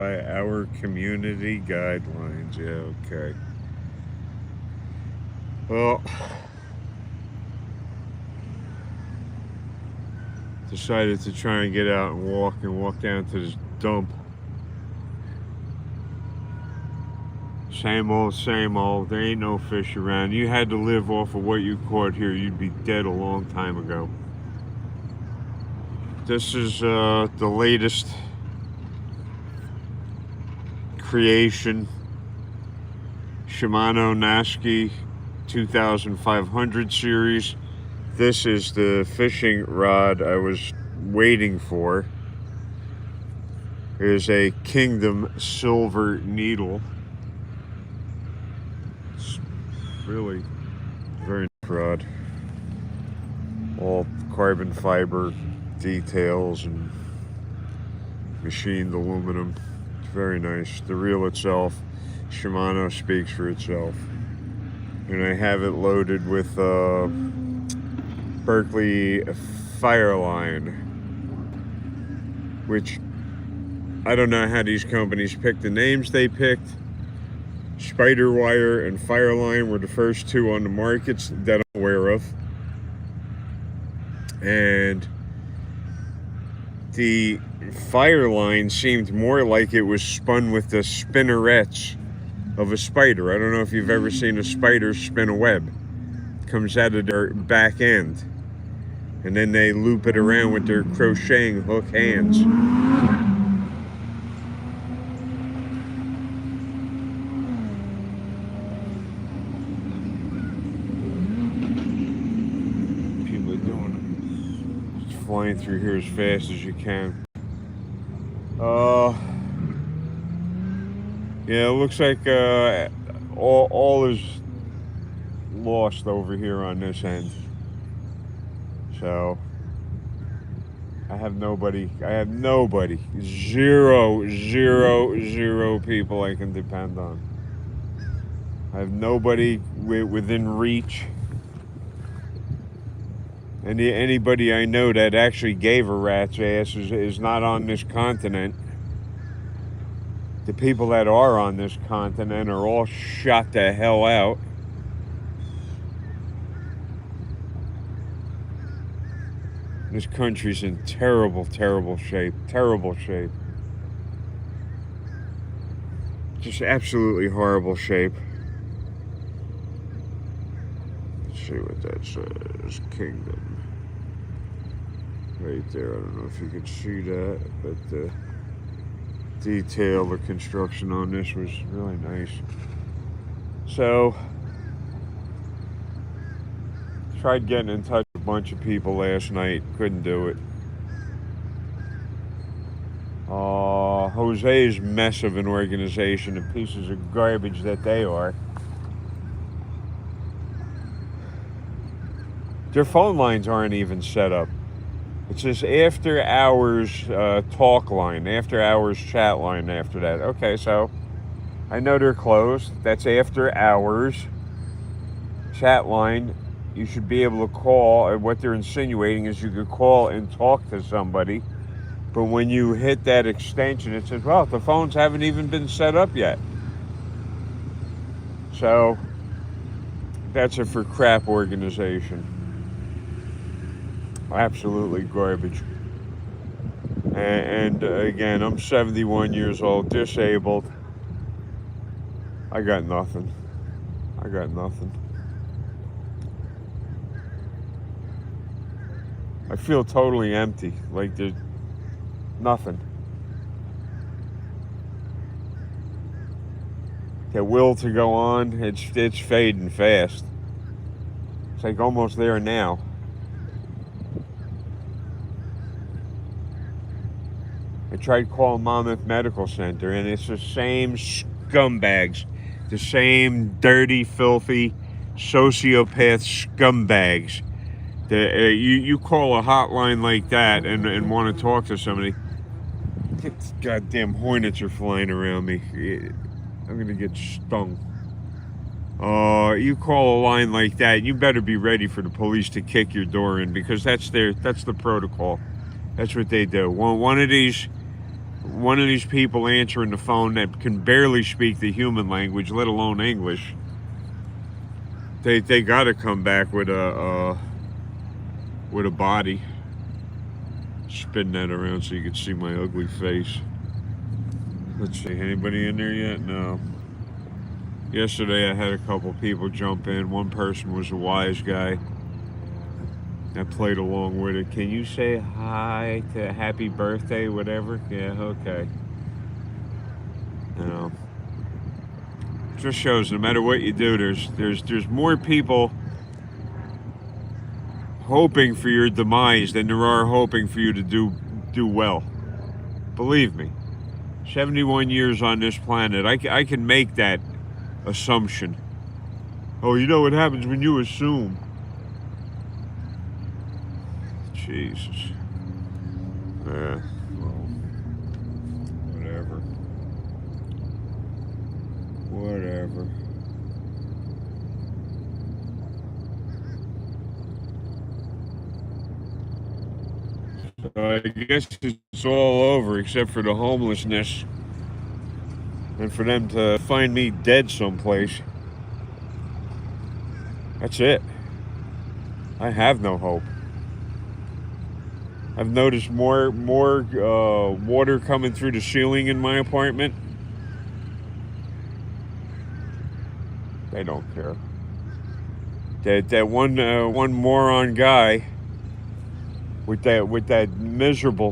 By our community guidelines. Yeah, okay. Well, decided to try and get out and walk down to this dump. Same old, same old. There ain't no fish around. You had to live off of what you caught here. You'd be dead a long time ago. This is the latest creation. Shimano Naski 2500 series. This is the fishing rod I was waiting for. Here's a Kingdom silver needle. It's really very nice rod. All carbon fiber details and machined aluminum. It's very nice. The reel itself, Shimano speaks for itself. And I have it loaded with Berkeley Fireline, which I don't know how these companies picked the names they picked. Spiderwire and Fireline were the first two on the markets that I'm aware of. And the Fireline seemed more like it was spun with the spinnerets of a spider. I don't know if you've ever seen a spider spin a web. It comes out of their back end. And then they loop it around with their crocheting hook hands. People are doing it. Just flying through here as fast as you can. Yeah, it looks like all is lost over here on this end. So I have nobody. Zero people I can depend on. I have nobody within reach. Anybody I know that actually gave a rat's ass is not on this continent. The people that are on this continent are all shot the hell out. This country's in terrible shape. Terrible shape. Just absolutely horrible shape. Let's see what that says. Kingdom. Right there. I don't know if you can see that, but the detail, the construction on this was really nice. So, tried getting in touch with a bunch of people last night. Couldn't do it. Jose's mess of an organization and pieces of garbage that they are. Their phone lines aren't even set up. It's just after hours talk line, after hours chat line after that. Okay, so I know they're closed. That's after hours chat line. You should be able to call. What they're insinuating is you could call and talk to somebody. But when you hit that extension, it says, well, the phones haven't even been set up yet. So that's a for crap organization. Absolutely garbage. And again, I'm 71 years old, disabled. I got nothing. I feel totally empty, like there's nothing. The will to go on, it's fading fast. It's like almost there now. I tried calling Monmouth Medical Center, and it's the same scumbags, the same dirty, filthy, sociopath scumbags. You call a hotline like that and want to talk to somebody. Goddamn hornets are flying around me. I'm gonna get stung. You call a line like that, you better be ready for the police to kick your door in, because that's the protocol. That's what they do. One of these one of these people answering the phone that can barely speak the human language, let alone English, they got to come back with a body. Spin that around so you can see my ugly face. Let's see, anybody in there yet? No. Yesterday I had a couple people jump in. One person was a wise guy. I played along with it. Can you say hi to happy birthday, whatever? Yeah, okay. You know, just shows no matter what you do, there's more people hoping for your demise than there are hoping for you to do well. Believe me. 71 years on this planet, I can make that assumption. Oh, you know what happens when you assume. Jesus. Well, whatever. Whatever. So I guess it's all over except for the homelessness. And for them to find me dead someplace. That's it. I have no hope. I've noticed more water coming through the ceiling in my apartment. They don't care. That one moron guy with that miserable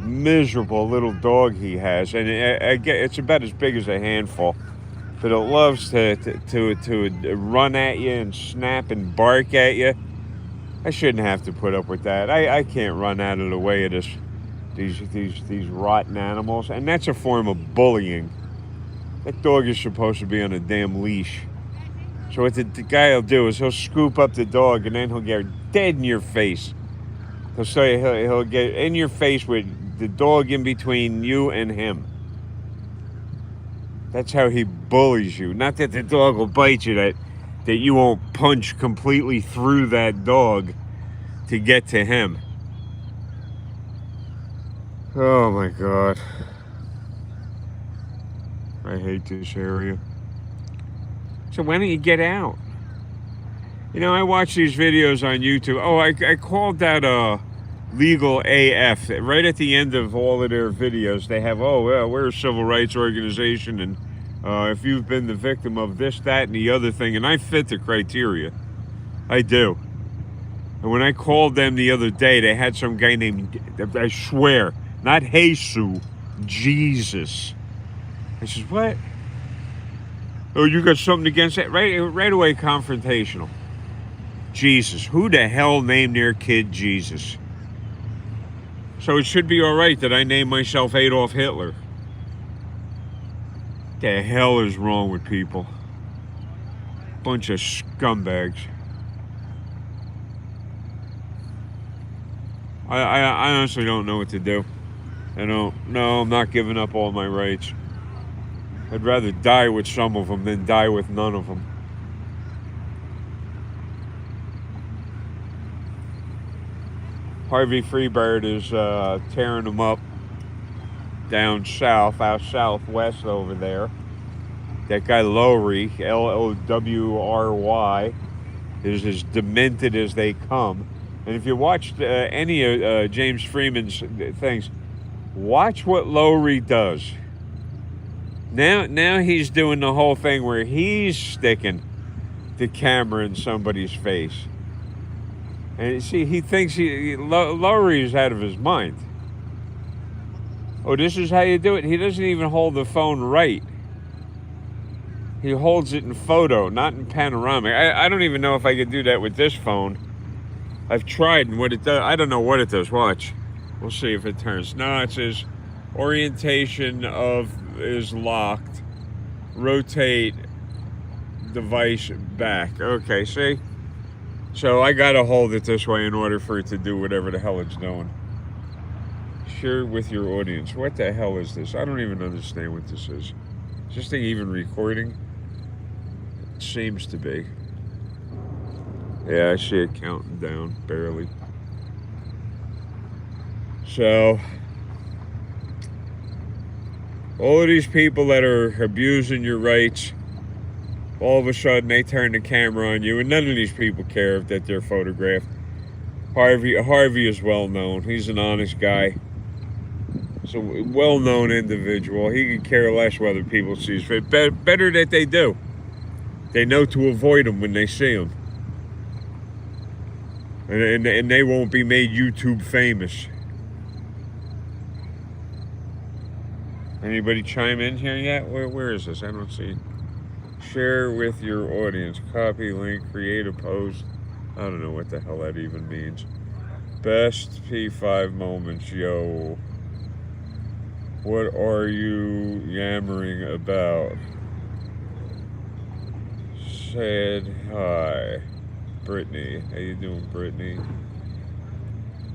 little dog he has, and it's about as big as a handful, but it loves to run at you and snap and bark at you. I shouldn't have to put up with that. I can't run out of the way of these rotten animals, and that's a form of bullying. That dog is supposed to be on a damn leash. So what the guy will do is he'll scoop up the dog, and then he'll get dead in your face. He'll get in your face with the dog in between you and him. That's how he bullies you. Not that the dog will bite you, that you won't punch completely through that dog to get to him. Oh my God. I hate this area. So why don't you get out? You know, I watch these videos on YouTube. Oh, I called that Legal AF. Right at the end of all of their videos, they have, oh, well, we're a civil rights organization, and if you've been the victim of this, that, and the other thing, and I fit the criteria. I do. And when I called them the other day, they had some guy named, I swear, not Jesus, Jesus. I says, what? Oh, you got something against that? Right away, confrontational. Jesus. Who the hell named their kid Jesus? So it should be all right that I name myself Adolf Hitler. What the hell is wrong with people? Bunch of scumbags. I honestly don't know what to do. No, I'm not giving up all my rights. I'd rather die with some of them than die with none of them. Harvey Freebird is tearing them up down south, out southwest over there. That guy Lowry, Lowry, is as demented as they come. And if you watched any of James Freeman's things, watch what Lowry does. Now he's doing the whole thing where he's sticking the camera in somebody's face. And see, he thinks Lowry's out of his mind. Oh, this is how you do it? He doesn't even hold the phone right. He holds it in photo, not in panoramic. I don't even know if I could do that with this phone. I've tried, and what it does, I don't know what it does. Watch. We'll see if it turns. No, it says orientation is locked. Rotate device back. Okay, see? So I gotta hold it this way in order for it to do whatever the hell it's doing. Share with your audience. What the hell is this? I don't even understand what this is. Is this thing even recording? It seems to be. Yeah, I see it counting down, barely. So, All of these people that are abusing your rights, all of a sudden they turn the camera on you, and none of these people care that they're photographed. Harvey is well known. He's an honest guy. He's a well-known individual. He could care less whether people see his face. Better that they do. They know to avoid him when they see him. And they won't be made YouTube famous. Anybody chime in here yet? Where is this? I don't see. Share with your audience. Copy link. Create a post. I don't know what the hell that even means. Best P5 moments, yo. What are you yammering about? Said hi. Brittany. How you doing, Brittany?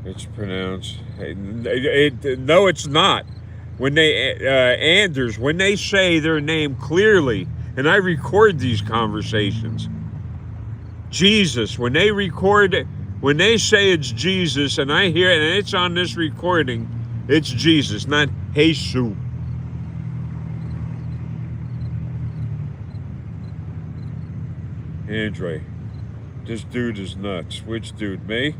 It's pronounced... no, it's not. When they... Anders, when they say their name clearly, and I record these conversations... Jesus, when they record it, when they say it's Jesus, and I hear it, and it's on this recording, it's Jesus, not Jesus. Andre, this dude is nuts. Which dude, me?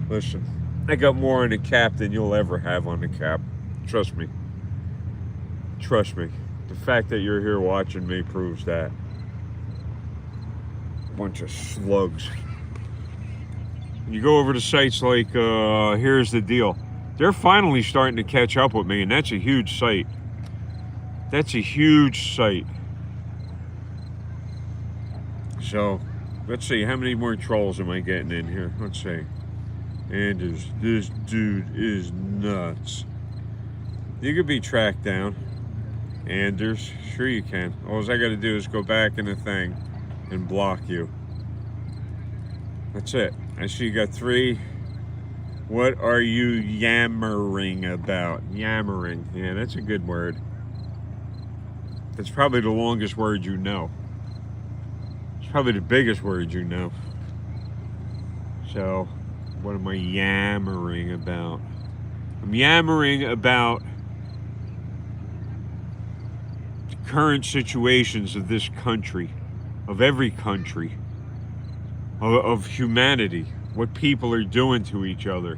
Listen, I got more on the cap than you'll ever have on the cap. Trust me. Trust me. The fact that you're here watching me proves that. Bunch of slugs. You go over to sites like Here's the Deal. They're finally starting to catch up with me, and that's a huge site. That's a huge site. So, let's see, how many more trolls am I getting in here? Let's see. Anders, this dude is nuts. You could be tracked down. Anders, sure you can. All I gotta do is go back in the thing and block you. That's it. I see you got 3. What are you yammering about? Yammering. Yeah, that's a good word. That's probably the longest word you know. It's probably the biggest word you know. So, what am I yammering about? I'm yammering about the current situations of this country. Of every country, of humanity, what people are doing to each other.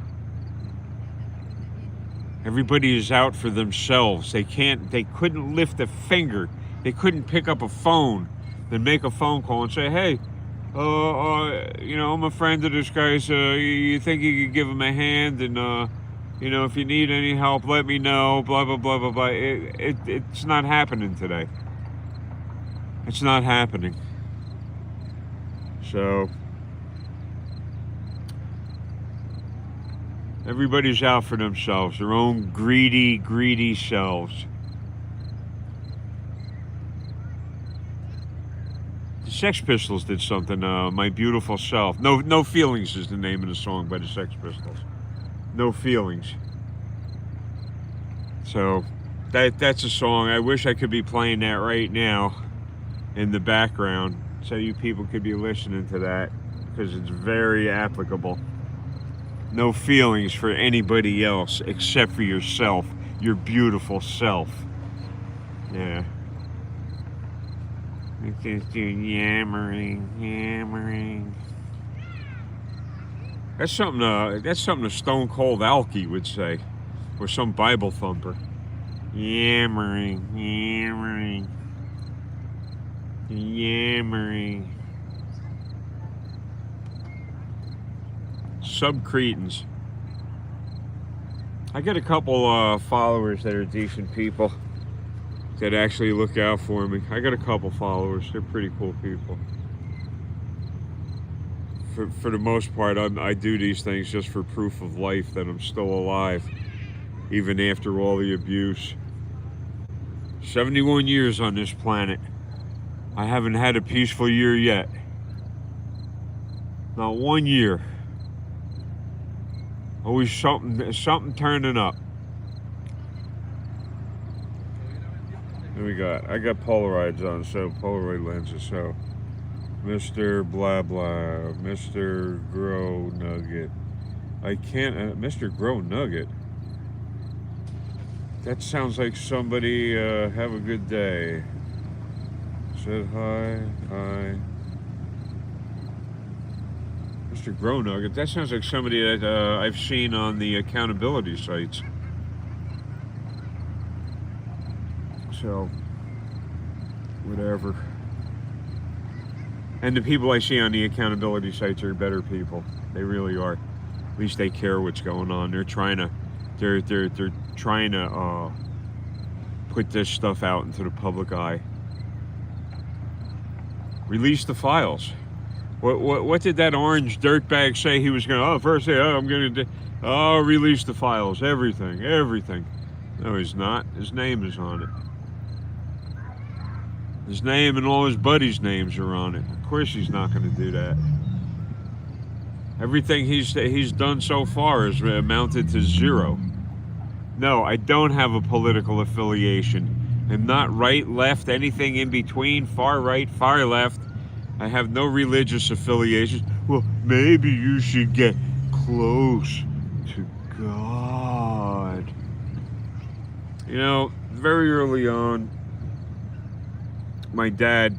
Everybody is out for themselves. They couldn't lift a finger. They couldn't pick up a phone, then make a phone call and say, hey, you know, I'm a friend of this guy's, you think you could give him a hand, and, you know, if you need any help, let me know, blah, blah, blah, blah, blah. It's not happening today. It's not happening. So, everybody's out for themselves, their own greedy selves. The Sex Pistols did something, My Beautiful Self. No Feelings is the name of the song by the Sex Pistols. No Feelings. So, that's a song. I wish I could be playing that right now in the background, so you people could be listening to that, because it's very applicable. No feelings for anybody else except for yourself, your beautiful self. Yeah. It's just yammering. That's something a Stone Cold Alky would say, or some Bible thumper. Yammering. Sub-cretins. I got a couple followers that are decent people that actually look out for me. I got a couple followers. They're pretty cool people. For the most part, I do these things just for proof of life, that I'm still alive, even after all the abuse. 71 years on this planet. I haven't had a peaceful year yet. Not 1 year. Always something turning up. What we got? I got Polaroids on, so Polaroid lenses, so Mr. Blah Blah, Mr. Grow Nugget. I can't, Mr. Grow Nugget. That sounds like somebody, have a good day. Said hi, hi. Mr. Grownugget, that sounds like somebody that I've seen on the accountability sites. So, whatever. And the people I see on the accountability sites are better people. They really are. At least they care what's going on. They're trying to put this stuff out into the public eye. Release the files. What did that orange dirtbag say he was going to? Oh, first say, oh, I'm going to, oh, release the files, everything. No, he's not. His name is on it. His name and all his buddies' names are on it. Of course, he's not going to do that. Everything he's done so far has amounted to zero. No, I don't have a political affiliation. I'm not right, left, anything in between, far right, far left. I have no religious affiliations. Well, maybe you should get close to God. You know, very early on, my dad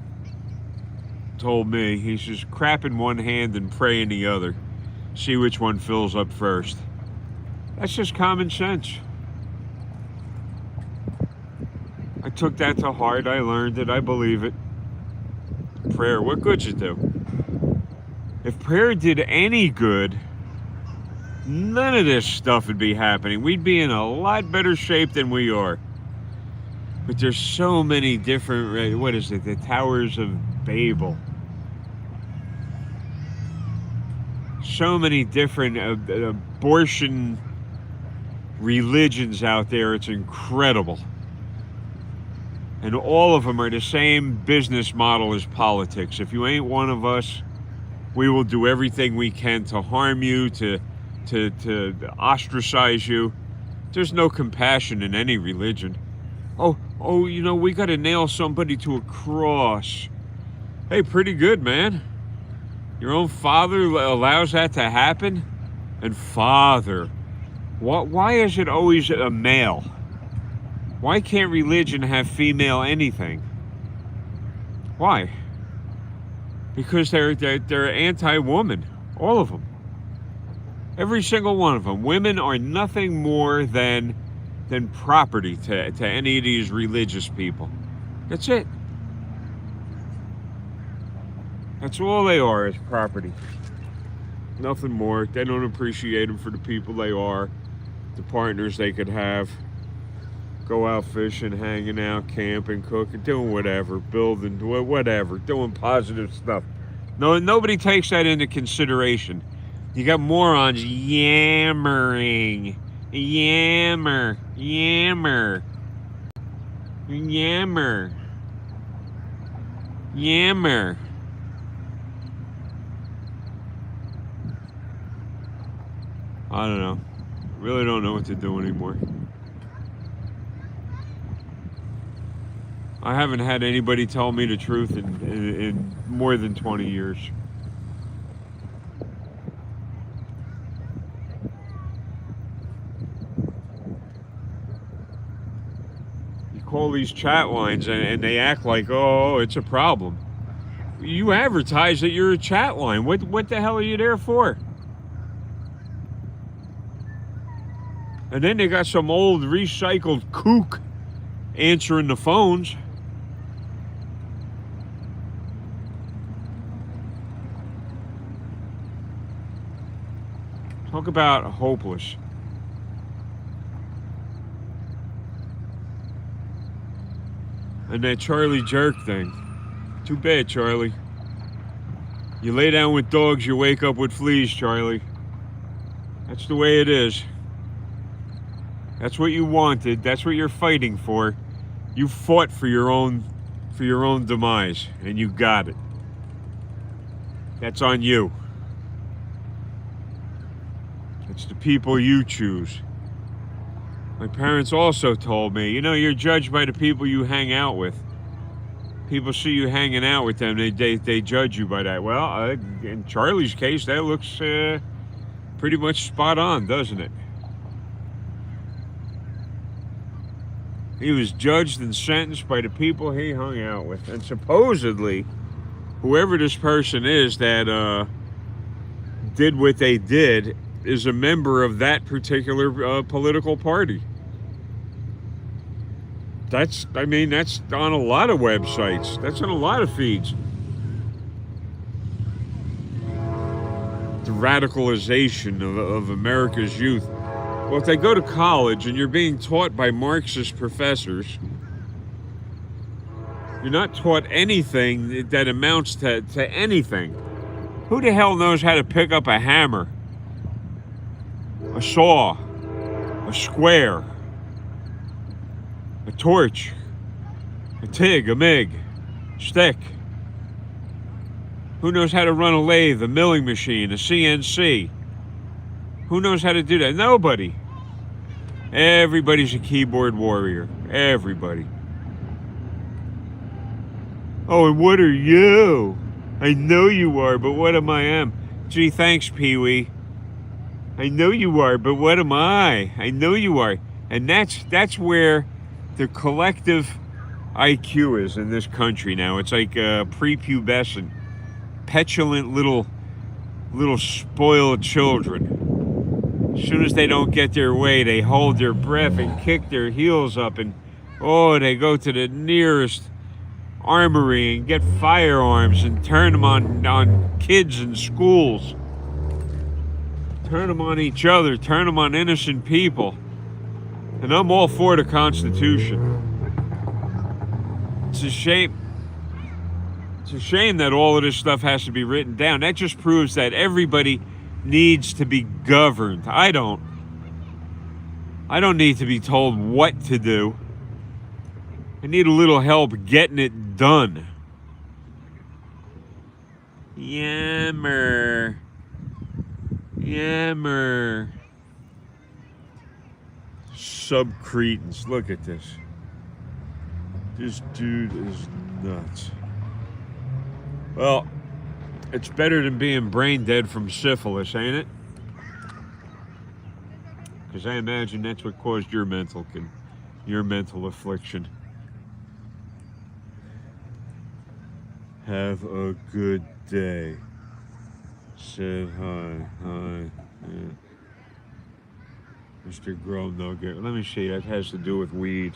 told me, he says, crap in one hand and pray in the other. See which one fills up first. That's just common sense. I took that to heart. I learned it. I believe it. Prayer, what good's it do? If prayer did any good, none of this stuff would be happening. We'd be in a lot better shape than we are. But there's so many different, what is it, the Towers of Babel. So many different abortion religions out there, it's incredible. And all of them are the same business model as politics. If you ain't one of us, we will do everything we can to harm you, to ostracize you. There's no compassion in any religion. Oh, you know, we got to nail somebody to a cross. Hey, pretty good, man. Your own father allows that to happen? And father, why is it always a male? Why can't religion have female anything? Why? Because they're anti-woman, all of them. Every single one of them. Women are nothing more than property to any of these religious people. That's it. That's all they are, is property. Nothing more. They don't appreciate them for the people they are, the partners they could have. Go out fishing, hanging out, camping, cooking, doing whatever, building, whatever, doing positive stuff. No, nobody takes that into consideration. You got morons yammering. Yammer. I don't know. Really don't know what to do anymore. I haven't had anybody tell me the truth in more than 20 years. You call these chat lines and they act like, oh, it's a problem. You advertise that you're a chat line. What the hell are you there for? And then they got some old recycled kook answering the phones. Talk about hopeless. And that Charlie jerk thing. Too bad, Charlie. You lay down with dogs, you wake up with fleas, Charlie. That's the way it is. That's what you wanted. That's what you're fighting for. You fought for your own demise, and you got it. That's on you. It's the people you choose. My parents also told me, you know, you're judged by the people you hang out with. People see you hanging out with them, they judge you by that. Well, in Charlie's case, that looks pretty much spot on, doesn't it? He was judged and sentenced by the people he hung out with. And supposedly, whoever this person is that did what they did is a member of that particular political party. That's on a lot of websites. That's on a lot of feeds. The radicalization of America's youth. Well, if they go to college and you're being taught by Marxist professors, you're not taught anything that amounts to anything. Who the hell knows how to pick up a hammer, a saw, a square, a torch, a TIG, a MIG, stick? Who knows how to run a lathe, a milling machine, a CNC? Who knows how to do that? Nobody. Everybody's a keyboard warrior. Everybody. Oh, and what are you? I know you are, but what am I? Gee, thanks, Pee-wee. I know you are, but what am I? I know you are. And that's where the collective IQ is in this country now. It's like prepubescent, petulant little spoiled children. As soon as they don't get their way, they hold their breath and kick their heels up, and they go to the nearest armory and get firearms and turn them on kids in schools. Turn them on each other, turn them on innocent people. And I'm all for the Constitution. It's a shame. It's a shame that all of this stuff has to be written down. That just proves that everybody needs to be governed. I don't need to be told what to do. I need a little help getting it done. Yammer. Subcretans. Look at this. This dude is nuts. Well, it's better than being brain dead from syphilis, ain't it? Because I imagine that's what caused your mental affliction. Have a good day. Said hi. Yeah. Mr. Grow Nugget. Let me see. That has to do with weed.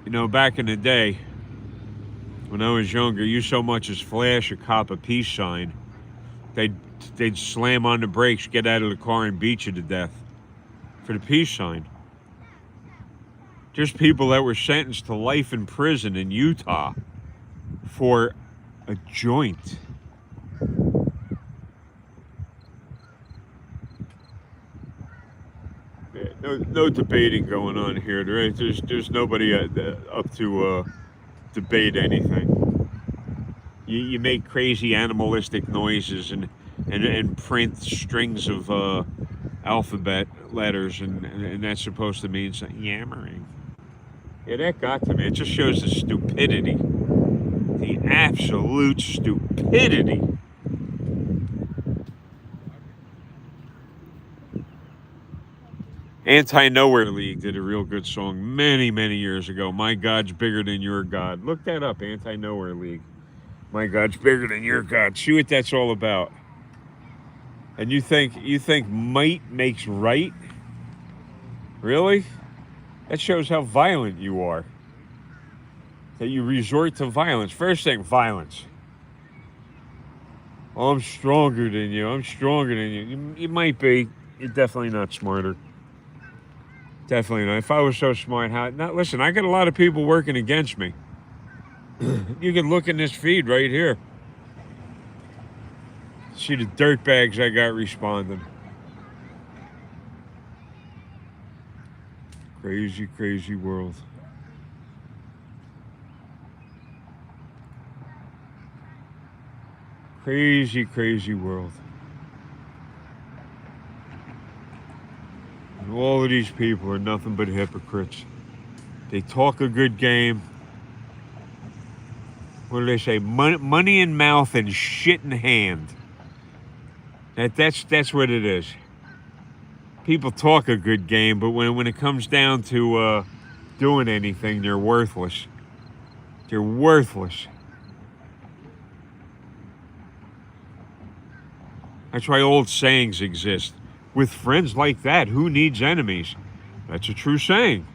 You know, back in the day, when I was younger, you so much as flash a cop a peace sign, they'd slam on the brakes, get out of the car, and beat you to death for the peace sign. There's people that were sentenced to life in prison in Utah for a joint. No debating going on here. There's nobody up to debate anything. You make crazy animalistic noises and print strings of alphabet letters, and that's supposed to mean something. Yammering. Yeah, that got to me. It just shows the stupidity. The absolute stupidity. Anti-Nowhere League did a real good song many, many years ago. My God's Bigger Than Your God. Look that up, Anti-Nowhere League. My God's Bigger Than Your God. See what that's all about. And you think might makes right? Really? That shows how violent you are. That you resort to violence. First thing, violence. Oh, I'm stronger than you. I'm stronger than you. You might be. You're definitely not smarter. Definitely not. If I was so smart, listen, I got a lot of people working against me. You can look in this feed right here. See the dirtbags I got responding. Crazy, crazy world. Crazy, crazy world. And all of these people are nothing but hypocrites. They talk a good game. What do they say? Money in mouth and shit in hand. That's what it is. people talk a good game, but when it comes down to doing anything, they're worthless. They're worthless. That's why old sayings exist. With friends like that, who needs enemies? That's a true saying.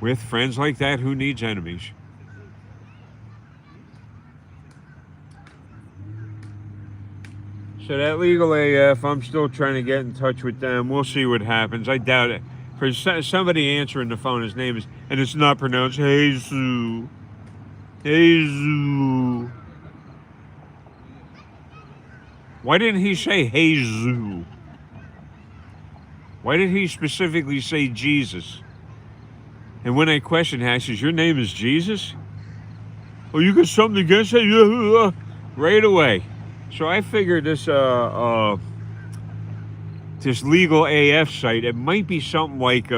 With friends like that, who needs enemies? So that legal AF, I'm still trying to get in touch with them. We'll see what happens. I doubt it. For somebody answering the phone, his name is, and it's not pronounced Jesus. Jesus. Why didn't he say Jesus? Why did he specifically say Jesus? And when I question him, he says, your name is Jesus? Oh, you got something against it? Right away. So I figured this this legal AF site, it might be something like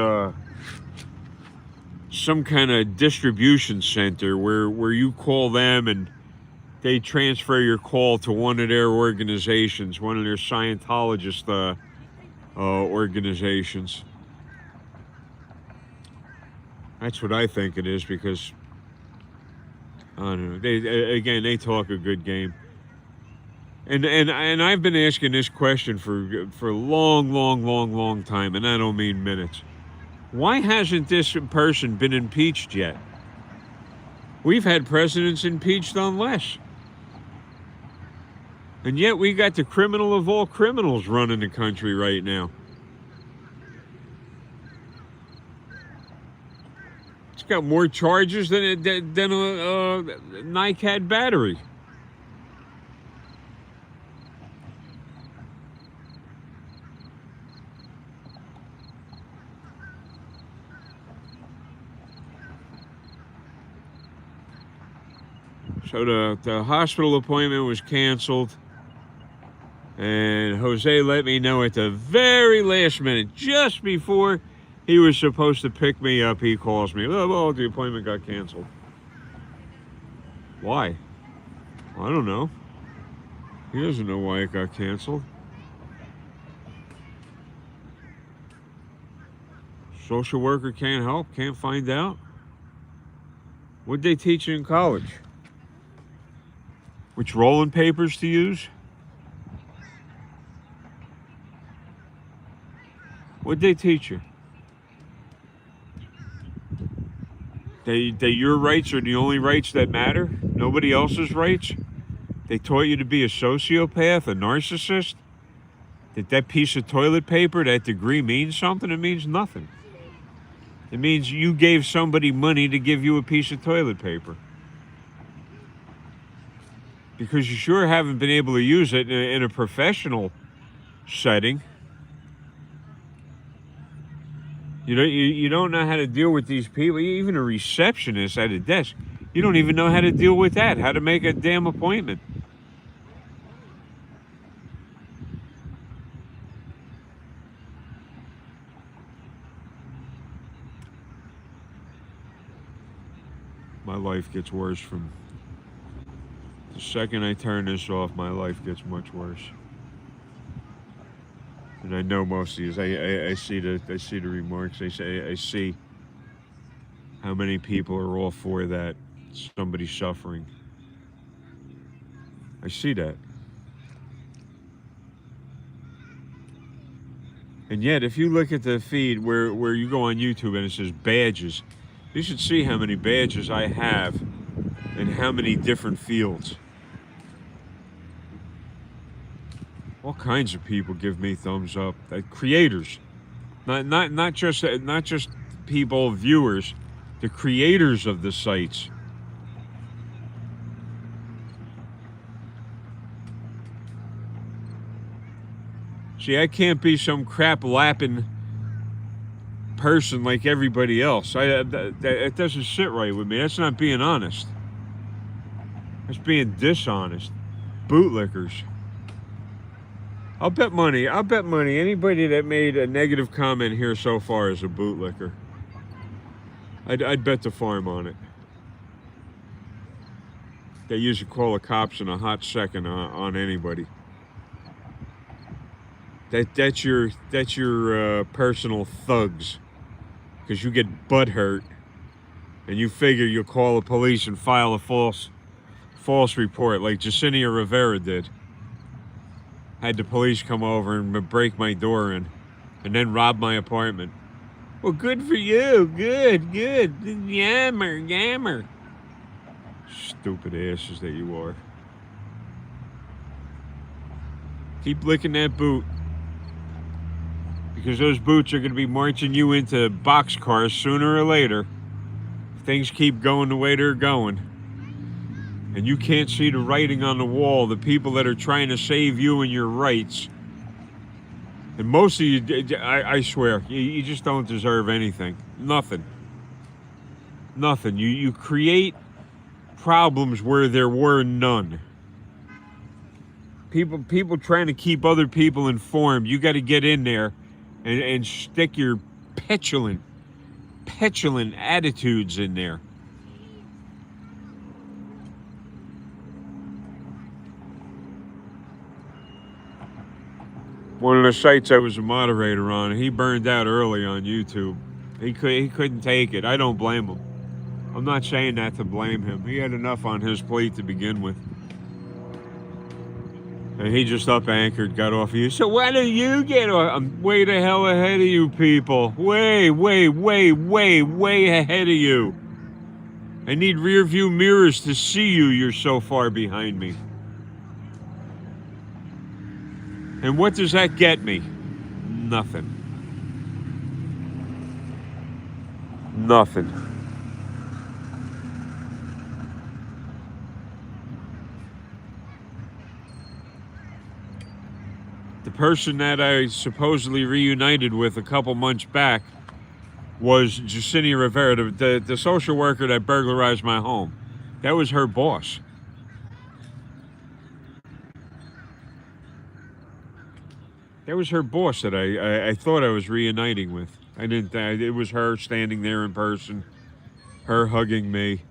some kind of distribution center where you call them and they transfer your call to one of their organizations, one of their Scientologist organizations. That's what I think it is, because I don't know. They talk a good game. And I've been asking this question for a long time, and I don't mean minutes. Why hasn't this person been impeached yet? We've had presidents impeached on less. And yet we got the criminal of all criminals running the country right now. It's got more charges than a NICAD battery. So the hospital appointment was canceled, and Jose let me know at the very last minute, just before he was supposed to pick me up. He calls me, oh, well, the appointment got canceled. Why? I don't know. He doesn't know why it got canceled. Social worker can't help, can't find out. What'd they teach you in college? Which rolling papers to use? What'd they teach you? That your rights are the only rights that matter? Nobody else's rights? They taught you to be a sociopath, a narcissist? That piece of toilet paper, that degree means something? It means nothing. It means you gave somebody money to give you a piece of toilet paper. Because you sure haven't been able to use it in a professional setting. You don't know how to deal with these people. Even a receptionist at a desk, you don't even know how to deal with that, how to make a damn appointment. My life gets worse from the second I turn this off. My life gets much worse. And I know most of these. I see the remarks. I see how many people are all for that. Somebody suffering. I see that. And yet, if you look at the feed where you go on YouTube and it says badges, you should see how many badges I have and how many different fields. All kinds of people give me thumbs up. Creators, not just people, viewers, the creators of the sites. See, I can't be some crap lapping person like everybody else. That doesn't sit right with me. That's not being honest. That's being dishonest. Bootlickers. I'll bet money. Anybody that made a negative comment here so far is a bootlicker. I'd bet the farm on it. They usually call the cops in a hot second on anybody. That's your personal thugs, because you get butt hurt, and you figure you'll call the police and file a false report like Jacinia Rivera did. Had the police come over and break my door in, and then rob my apartment. Well, good for you. Good. Yammer. Stupid asses that you are. Keep licking that boot, because those boots are going to be marching you into boxcars sooner or later. If things keep going the way they're going, and you can't see the writing on the wall, the people that are trying to save you and your rights. And most of you, I swear, you just don't deserve anything. Nothing. You create problems where there were none. People trying to keep other people informed. You got to get in there and stick your petulant attitudes in there. One of the sites I was a moderator on, he burned out early on YouTube. He couldn't take it. I don't blame him. I'm not saying that to blame him. He had enough on his plate to begin with. And he just up anchored, got off of you. So why don't you get off? I'm way the hell ahead of you people. Way ahead of you. I need rear view mirrors to see you. You're so far behind me. And what does that get me? Nothing. The person that I supposedly reunited with a couple months back was Jacinia Rivera, the social worker that burglarized my home. That was her boss. That was her boss that I thought I was reuniting with. I didn't. It was her standing there in person, her hugging me.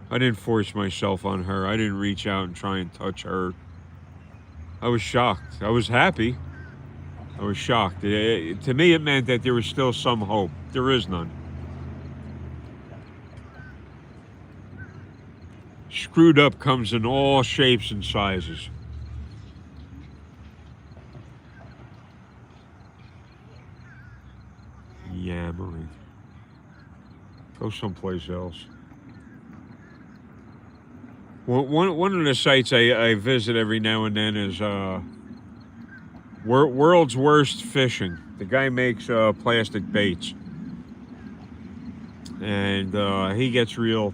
I didn't force myself on her. I didn't reach out and try and touch her. I was shocked. I was happy. I was shocked. To me, it meant that there was still some hope. There is none. Screwed up comes in all shapes and sizes. Yammering. Go someplace else. One of the sites I visit every now and then is World's Worst Fishing. The guy makes plastic baits, and he gets real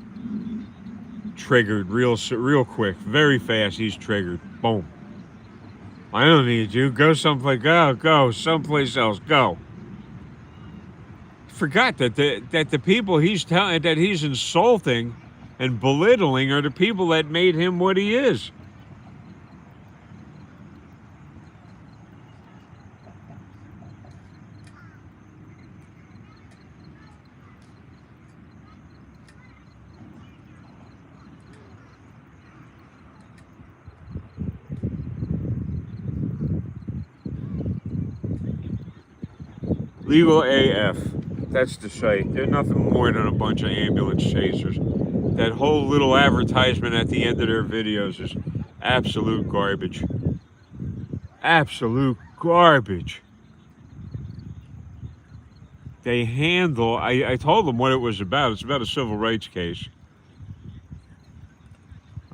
triggered real quick, very fast. He's triggered. Boom. I don't need you. Go someplace. Go someplace else. Go. Forgot that the people he's telling that he's insulting and belittling are the people that made him what he is. Legal AF. That's the site. They're nothing more than a bunch of ambulance chasers. That whole little advertisement at the end of their videos is absolute garbage. Absolute garbage. They handle... I told them what it was about. It's about a civil rights case.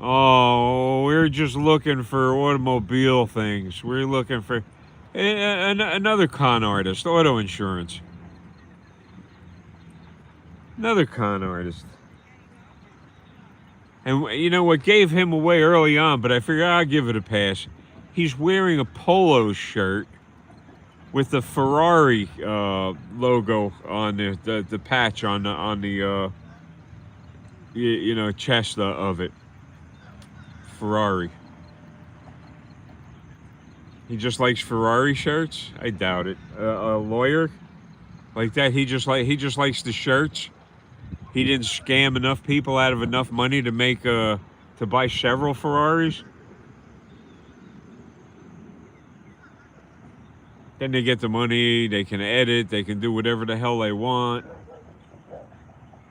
Oh, we're just looking for automobile things. We're looking for... another con artist, auto insurance. Another con artist. And you know what gave him away early on, but I figured I'll give it a pass. He's wearing a polo shirt with the Ferrari logo on the patch on the chest of it. Ferrari. He just likes Ferrari shirts? I doubt it. A lawyer like that, he just likes the shirts. He didn't scam enough people out of enough money to make to buy several Ferraris. Then they get the money, they can edit, they can do whatever the hell they want.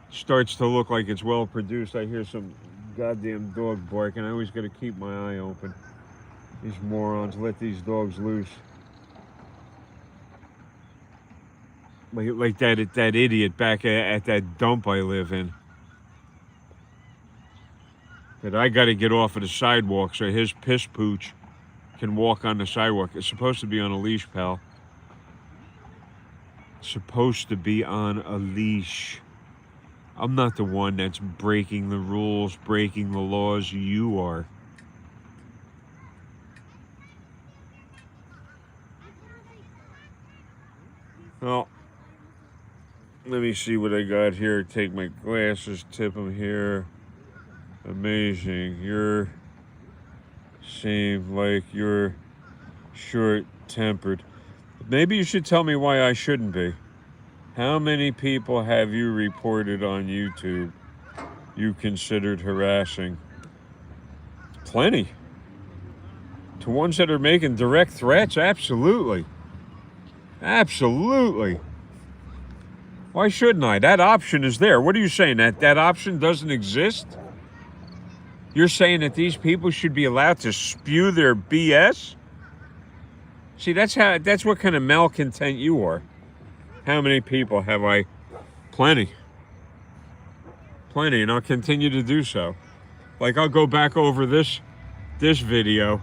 Starts to look like it's well produced. I hear some goddamn dog barking. I always got to keep my eye open. These morons let these dogs loose. Like that idiot back at that dump I live in. That I got to get off of the sidewalk so his piss pooch can walk on the sidewalk. It's supposed to be on a leash, pal. It's supposed to be on a leash. I'm not the one that's breaking the rules, breaking the laws. You are. Well, let me see what I got here. Take my glasses, tip them here. Amazing. You seem like you're short-tempered. Maybe you should tell me why I shouldn't be. How many people have you reported on YouTube you considered harassing? Plenty. To ones that are making direct threats? Absolutely. Absolutely. Why shouldn't I? That option is there. What are you saying? That option doesn't exist? You're saying that these people should be allowed to spew their BS? See, that's what kind of malcontent you are. How many people have I? Plenty. Plenty, and I'll continue to do so. Like, I'll go back over this video,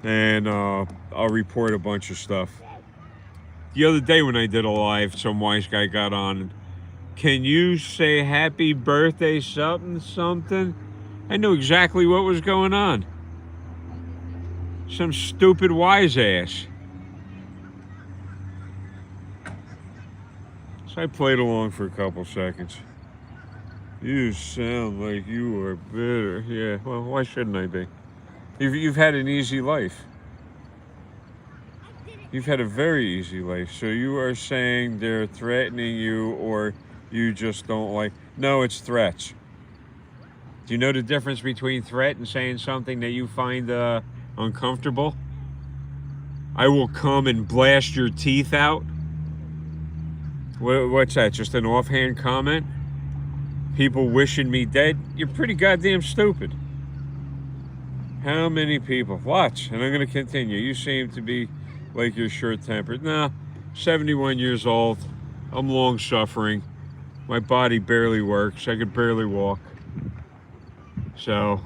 and I'll report a bunch of stuff. The other day when I did a live, some wise guy got on. Can you say happy birthday something? I knew exactly what was going on. Some stupid wise ass. So I played along for a couple seconds. You sound like you are bitter. Yeah, well, why shouldn't I be? You've had an easy life. You've had a very easy life. So you are saying they're threatening you, or you just don't like... No, it's threats. Do you know the difference between threat and saying something that you find uncomfortable? I will come and blast your teeth out. What's that? Just an offhand comment? People wishing me dead? You're pretty goddamn stupid. How many people? Watch, and I'm going to continue. You seem to be like you're short-tempered. Nah, 71 years old. I'm long-suffering. My body barely works. I could barely walk. So,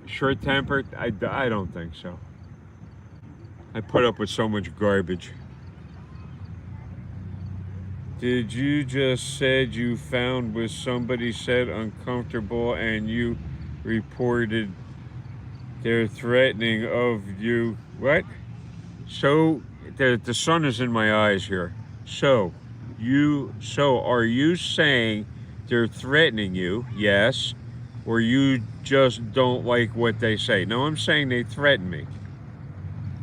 short-tempered? I don't think so. I put up with so much garbage. Did you just said you found what somebody said uncomfortable and you reported they're threatening of you? What? So, the sun is in my eyes here. So, are you saying they're threatening you? Yes. Or you just don't like what they say? No, I'm saying they threaten me.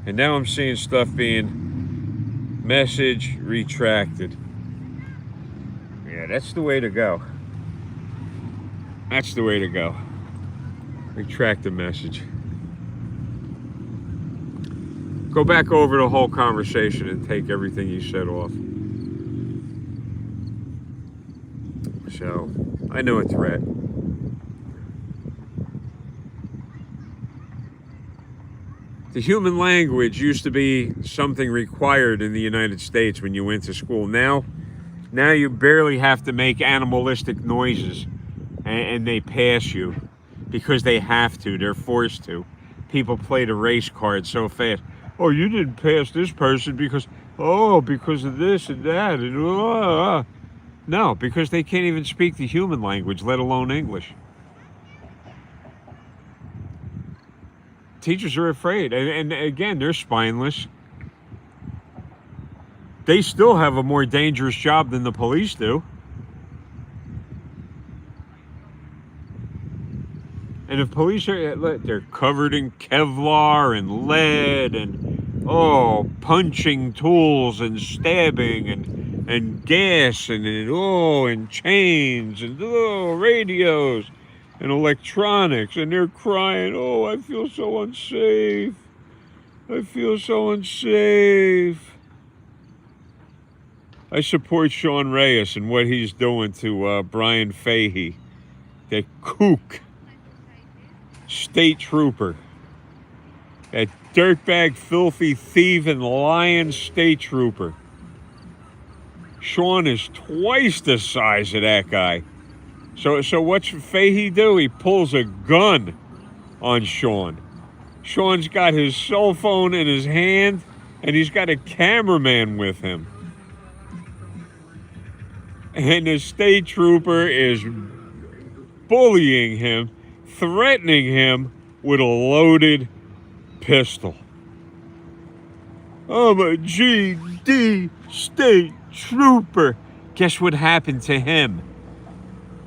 And now I'm seeing stuff being message retracted. Yeah, that's the way to go. That's the way to go. Retract the message. Go back over the whole conversation and take everything you said off. So, I know a threat. The human language used to be something required in the United States when you went to school. Now you barely have to make animalistic noises, and they pass you because they have to. They're forced to. People play the race card so fast. Oh, you didn't pass this person because of this and that. And No, because they can't even speak the human language, let alone English. Teachers are afraid, and again, they're spineless. They still have a more dangerous job than the police do. And if police they're covered in Kevlar and lead and punching tools and stabbing and gas and chains and radios and electronics, and they're crying, I feel so unsafe. I feel so unsafe. I support Sean Reyes and what he's doing to Brian Fahey, that kook, state trooper, that dirtbag, filthy, thieving, lying state trooper. Sean is twice the size of that guy. So what's Fahey do? He pulls a gun on Sean. Sean's got his cell phone in his hand, and he's got a cameraman with him. And the state trooper is bullying him, threatening him with a loaded pistol. I'm a GD state trooper. Guess what happened to him?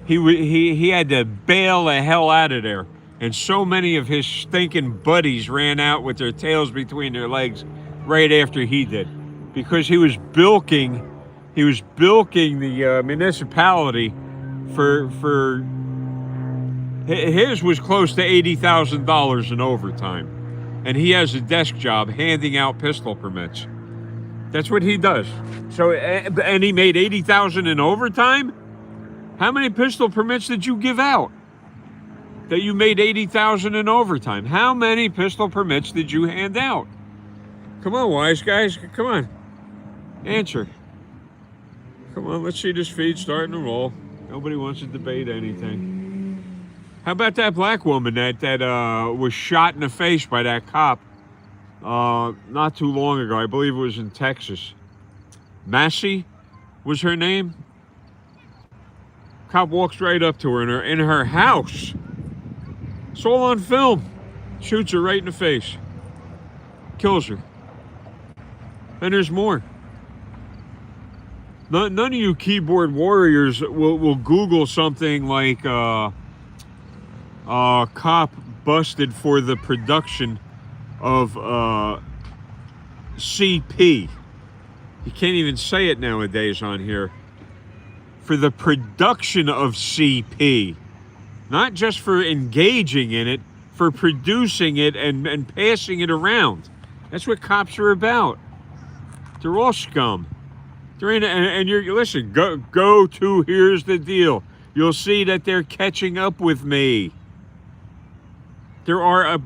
He had to bail the hell out of there. And so many of his stinking buddies ran out with their tails between their legs right after he did. Because he was bilking the municipality for his was close to $80,000 in overtime. And he has a desk job handing out pistol permits. That's what he does. So, and he made $80,000 in overtime? How many pistol permits did you give out that you made $80,000 in overtime? How many pistol permits did you hand out? Come on, wise guys. Come on. Answer. Come on, let's see this feed starting to roll. Nobody wants to debate anything. How about that black woman that was shot in the face by that cop not too long ago? I believe it was in Texas. Massey was her name. Cop walks right up to her in her house. It's all on film. Shoots her right in the face. Kills her. And there's more. None of you keyboard warriors will Google something like cop busted for the production of CP. You can't even say it nowadays on here. For the production of CP. Not just for engaging in it, for producing it and passing it around. That's what cops are about. They're all scum. They're in, and you're, listen, go to, here's the deal. You'll see that they're catching up with me. There are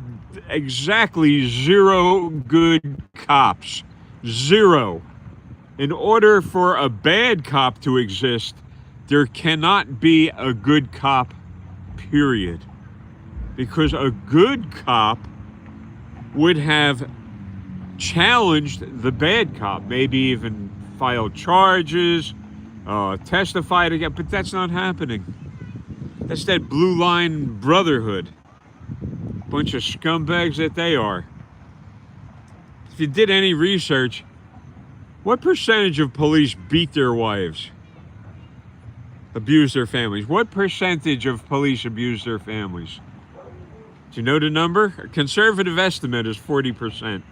exactly 0 good cops. 0. In order for a bad cop to exist, there cannot be a good cop, period. Because a good cop would have challenged the bad cop, maybe even filed charges, testified again, but that's not happening. That's that blue line brotherhood. Bunch of scumbags that they are. If you did any research, what percentage of police beat their wives? Abuse their families? What percentage of police abuse their families? Do you know the number? A conservative estimate is 40%.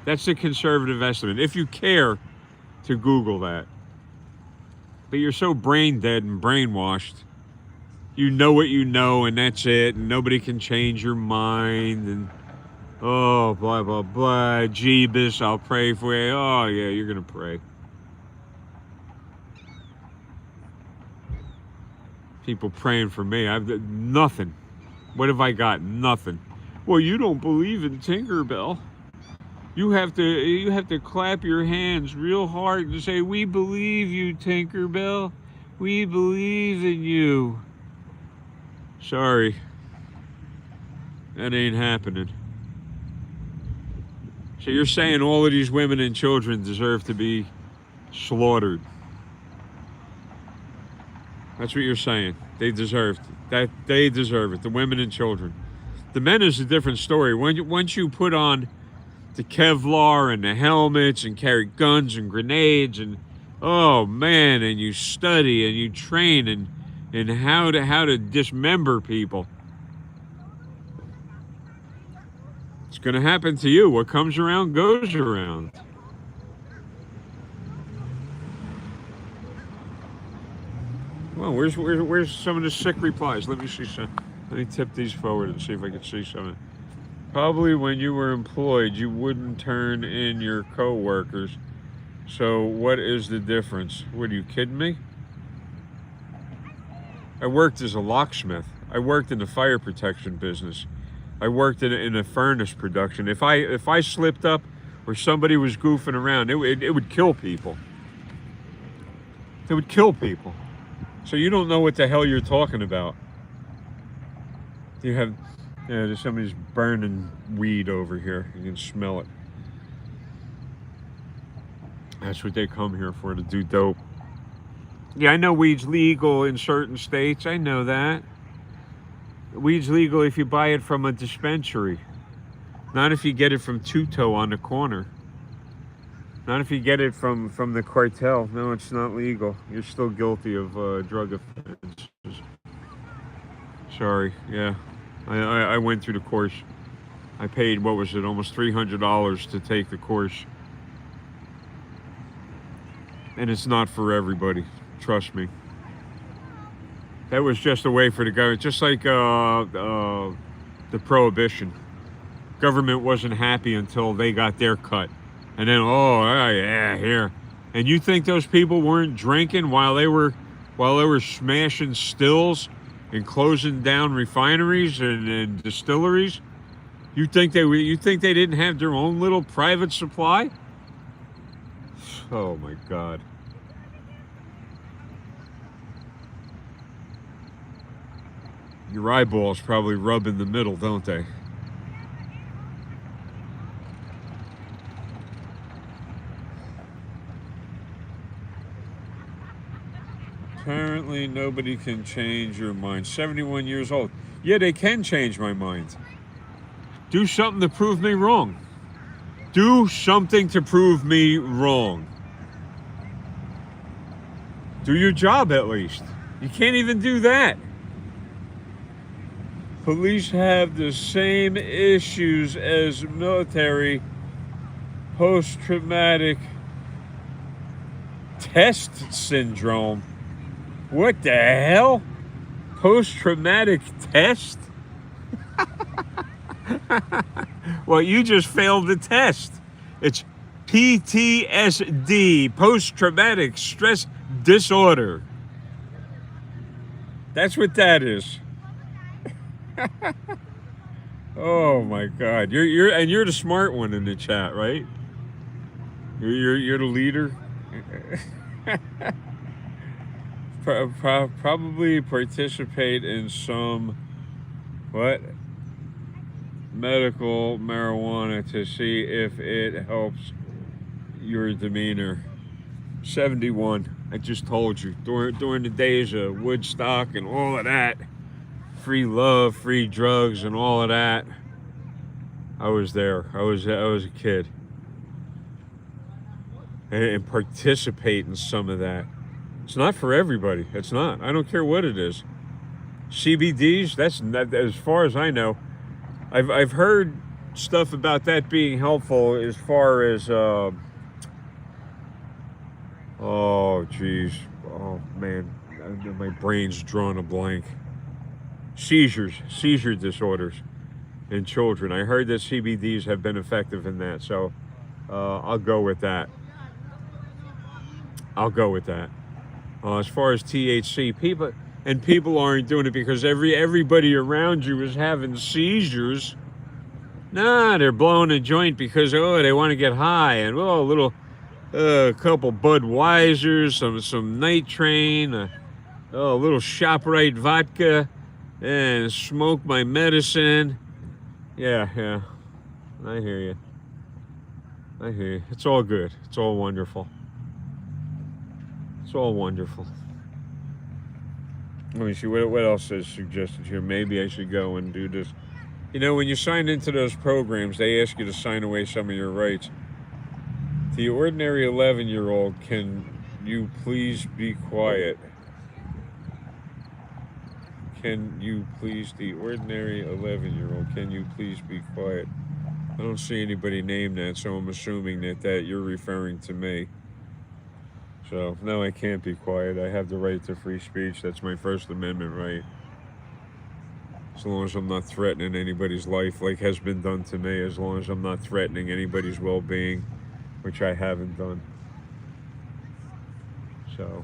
That's the conservative estimate. If you care to Google that. But you're so brain dead and brainwashed. You know what you know, and that's it, and nobody can change your mind, and oh, blah, blah, blah, Jeebus, I'll pray for you. Oh, yeah, you're going to pray. People praying for me. I've got nothing. What have I got? Nothing. Well, you don't believe in Tinkerbell. You have to clap your hands real hard and say, "We believe you, Tinkerbell. We believe in you." Sorry. That ain't happening. So you're saying all of these women and children deserve to be slaughtered. That's what you're saying. They deserve that. They deserve it. The women and children. The men is a different story. Once you put on the Kevlar and the helmets and carry guns and grenades and oh man, and you study and you train and how to dismember people. It's going to happen to you. What comes around goes around. Well, where's some of the sick replies? Let me see some. Let me tip these forward and see if I can see some. Probably when you were employed, you wouldn't turn in your co-workers. So what is the difference? What, are you kidding me? I worked as a locksmith. I worked in the fire protection business. I worked in a furnace production. If I slipped up or somebody was goofing around, it would kill people. It would kill people. So you don't know what the hell you're talking about. You have, yeah, there's somebody's burning weed over here. You can smell it. That's what they come here for, to do dope. Yeah, I know weed's legal in certain states. I know that. Weed's legal if you buy it from a dispensary. Not if you get it from Tuto on the corner. Not if you get it from the cartel. No, it's not legal. You're still guilty of drug offenses. Sorry, yeah. I went through the course. I paid, what was it, almost $300 to take the course. And it's not for everybody. Trust me. That was just a way for the government, just like the prohibition. Government wasn't happy until they got their cut. And then, oh, yeah, here. And you think those people weren't drinking while they were smashing stills and closing down refineries and distilleries? You think they didn't have their own little private supply? Oh my God. Your eyeballs probably rub in the middle, don't they? Apparently nobody can change your mind. 71 years old. Yeah, they can change my mind. Do something to prove me wrong. Do something to prove me wrong. Do your job at least. You can't even do that. Police have the same issues as military. Post-traumatic test syndrome. What the hell? Post-traumatic test? Well, you just failed the test. It's PTSD, post-traumatic stress disorder. That's what that is. Oh my God! You're the smart one in the chat, right? You're the leader. Probably participate in some medical marijuana to see if it helps your demeanor. 71. I just told you, during the days of Woodstock and all of that, free love, free drugs, and all of that, I was there. I was a kid, and participate in some of that. It's not for everybody. It's not. I don't care what it is. CBDs. That's as far as I know. I've heard stuff about that being helpful as far as oh geez, oh man, my brain's drawing a blank. Seizure disorders in children. I heard that CBDs have been effective in that, so I'll go with that. As far as THC, people aren't doing it because everybody around you is having seizures. Nah, they're blowing a joint because they want to get high, and a little couple Budweisers, some Night Train, a little ShopRite vodka, and smoke my medicine. Yeah, I hear you. It's all good. It's all wonderful. It's all wonderful. Let me see, what else is suggested here? Maybe I should go and do this. You know, when you sign into those programs, they ask you to sign away some of your rights. The ordinary 11-year-old, can you please be quiet? The ordinary 11-year-old, can you please be quiet? I don't see anybody named that, so I'm assuming that you're referring to me. So, no, I can't be quiet. I have the right to free speech. That's my First Amendment right. As long as I'm not threatening anybody's life like has been done to me, as long as I'm not threatening anybody's well-being, which I haven't done. So,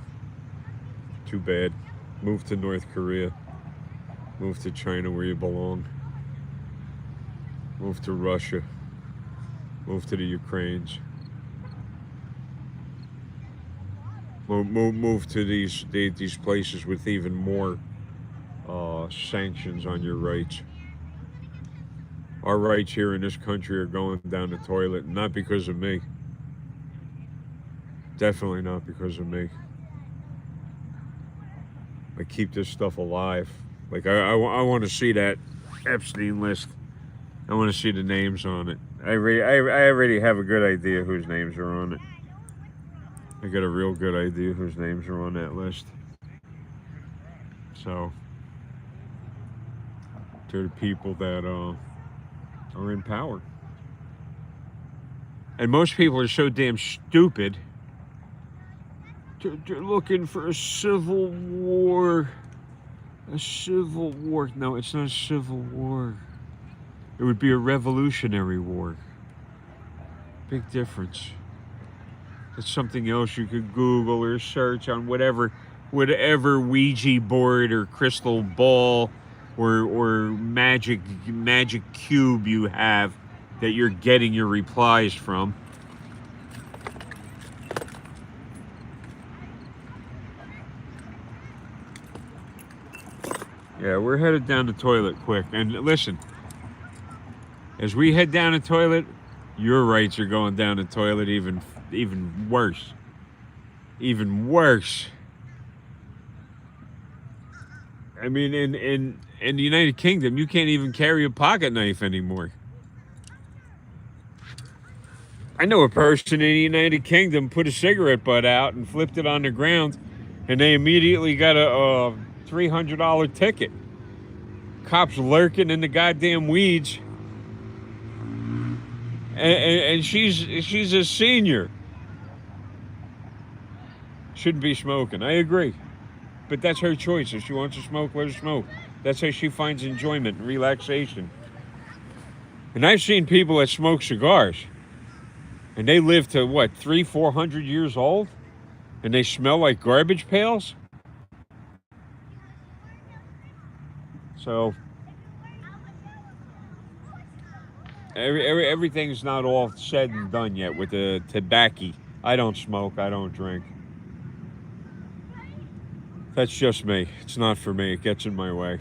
too bad. Move to North Korea. Move to China where you belong. Move to Russia. Move to the Ukraines. Move to these places with even more sanctions on your rights. Our rights here in this country are going down the toilet, not because of me. Definitely not because of me. I keep this stuff alive. Like, I want to see that Epstein list. I want to see the names on it. I already have a good idea whose names are on it. I got a real good idea whose names are on that list. So, they're the people that are in power. And most people are so damn stupid. They're looking for a civil war. A civil war. No, it's not a civil war. It would be a revolutionary war. Big difference. It's something else you could Google or search on whatever Ouija board or crystal ball or magic cube you have that you're getting your replies from. Yeah, we're headed down the toilet quick. And listen, as we head down the toilet, your rights are going down the toilet even worse. Even worse. I mean, in the United Kingdom, you can't even carry a pocket knife anymore. I know a person in the United Kingdom put a cigarette butt out and flipped it on the ground, and they immediately got a $300 ticket. Cops lurking in the goddamn weeds. And she's a senior. Shouldn't be smoking. I agree. But that's her choice. If she wants to smoke, let her smoke. That's how she finds enjoyment and relaxation. And I've seen people that smoke cigars. And they live to, what, 300-400 years old? And they smell like garbage pails? So, everything's not all said and done yet with the tobacco. I don't smoke. I don't drink. That's just me. It's not for me. It gets in my way.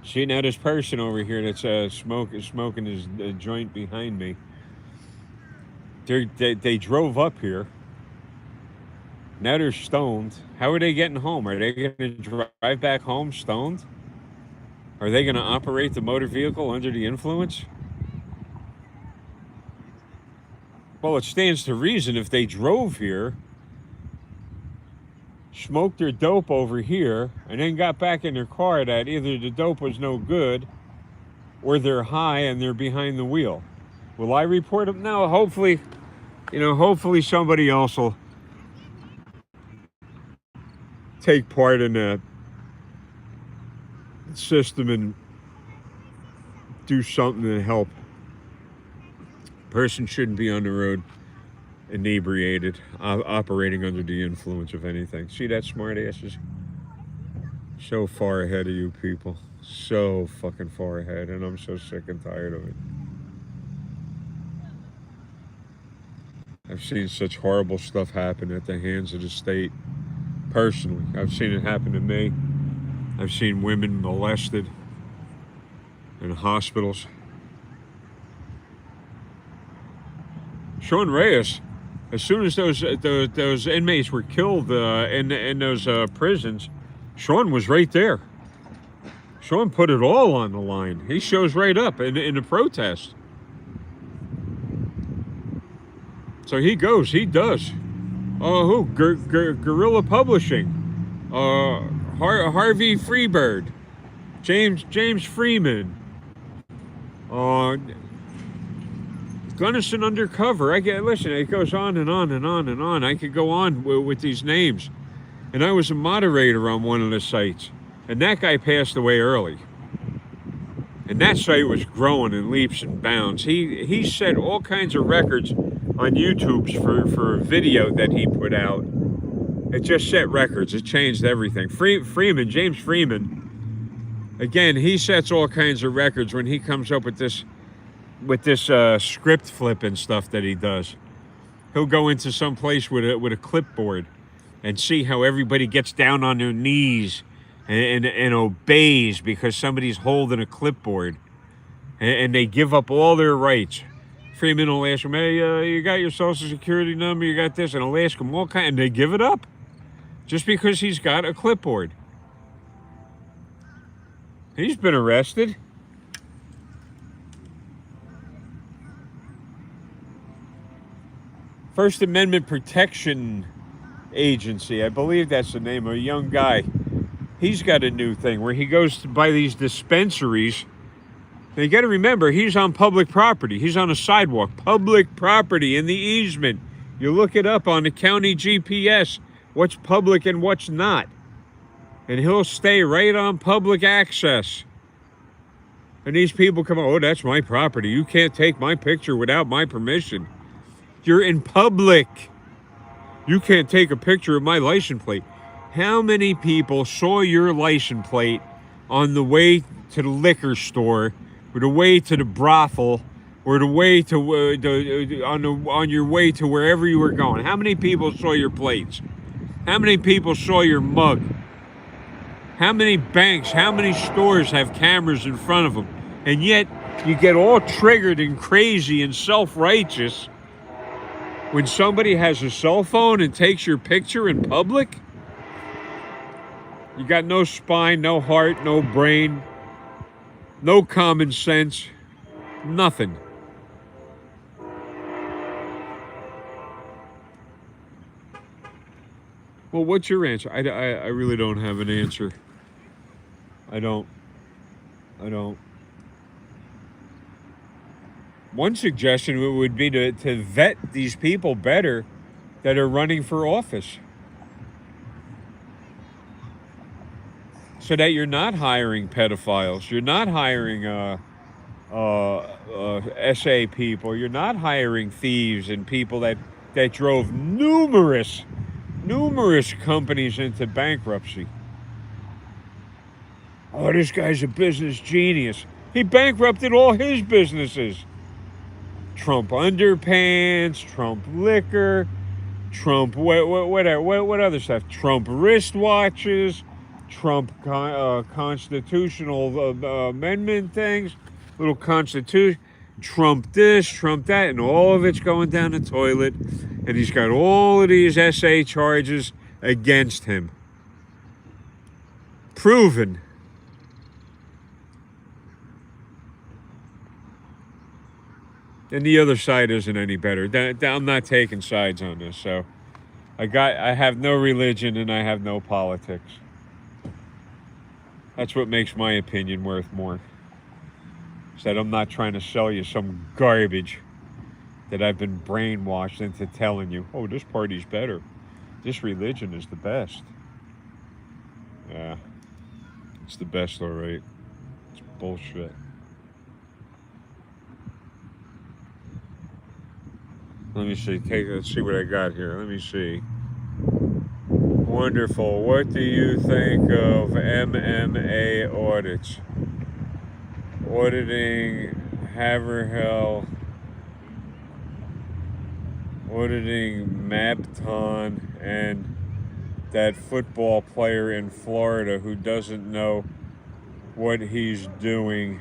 See, now this person over here that's smoking his joint behind me. They drove up here. Now they're stoned. How are they getting home? Are they going to drive back home stoned? Are they going to operate the motor vehicle under the influence? Well, it stands to reason if they drove here, smoked their dope over here, and then got back in their car, that either the dope was no good or they're high and they're behind the wheel. Will I report them? No, hopefully somebody else will take part in that system and do something to help. Person shouldn't be on the road inebriated, operating under the influence of anything. See that smart asses? So far ahead of you people. So fucking far ahead, and I'm so sick and tired of it. I've seen such horrible stuff happen at the hands of the state. Personally, I've seen it happen to me. I've seen women molested in hospitals. Sean Reyes, as soon as those inmates were killed in those prisons, Sean was right there. Sean put it all on the line. He shows right up in the protest. So he goes, he does. Guerrilla Publishing, Harvey Freebird, James Freeman, Gunnison Undercover. Listen, it goes on and on and on and on. I could go on with these names. And I was a moderator on one of the sites. And that guy passed away early. And that site was growing in leaps and bounds. He set all kinds of records on YouTube for a video that he put out. It just set records. It changed everything. James Freeman, again, he sets all kinds of records when he comes up with this script flipping stuff that he does. He'll go into some place with a clipboard and see how everybody gets down on their knees and obeys because somebody's holding a clipboard, and they give up all their rights. Freeman will ask him, hey, you got your social security number, you got this, and he'll ask him all kind, and they give it up just because he's got a clipboard. He's been arrested. First Amendment Protection Agency, I believe that's the name of a young guy. He's got a new thing where he goes to buy these dispensaries. Now you got to remember, he's on public property. He's on a sidewalk, public property in the easement. You look it up on the county GPS, what's public and what's not. And he'll stay right on public access. And these people come, oh, that's my property. You can't take my picture without my permission. You're in public. You can't take a picture of my license plate. How many people saw your license plate on the way to the liquor store, or the way to the brothel, or the way to on your way to wherever you were going? How many people saw your plates? How many people saw your mug? How many banks, how many stores have cameras in front of them? And yet you get all triggered and crazy and self-righteous when somebody has a cell phone and takes your picture in public. You got no spine, no heart, no brain, no common sense, nothing. Well, what's your answer? I really don't have an answer. I don't. One suggestion would be to vet these people better that are running for office, so that you're not hiring pedophiles, you're not hiring SA people, you're not hiring thieves and people that drove numerous companies into bankruptcy. Oh, this guy's a business genius. He bankrupted all his businesses. Trump underpants, Trump liquor, Trump what other stuff? Trump wristwatches, Trump constitutional amendment things, little constitution, Trump this, Trump that, and all of it's going down the toilet. And he's got all of these SA charges against him. Proven. And the other side isn't any better. I'm not taking sides on this. So I have no religion and I have no politics. That's what makes my opinion worth more. Is that I'm not trying to sell you some garbage that I've been brainwashed into telling you, oh, this party's better. This religion is the best. Yeah, it's the best, all right. It's bullshit. Let me see. Let's see what I got here. Let me see. Wonderful. What do you think of MMA audits? Auditing Haverhill, auditing Mapton, and that football player in Florida who doesn't know what he's doing.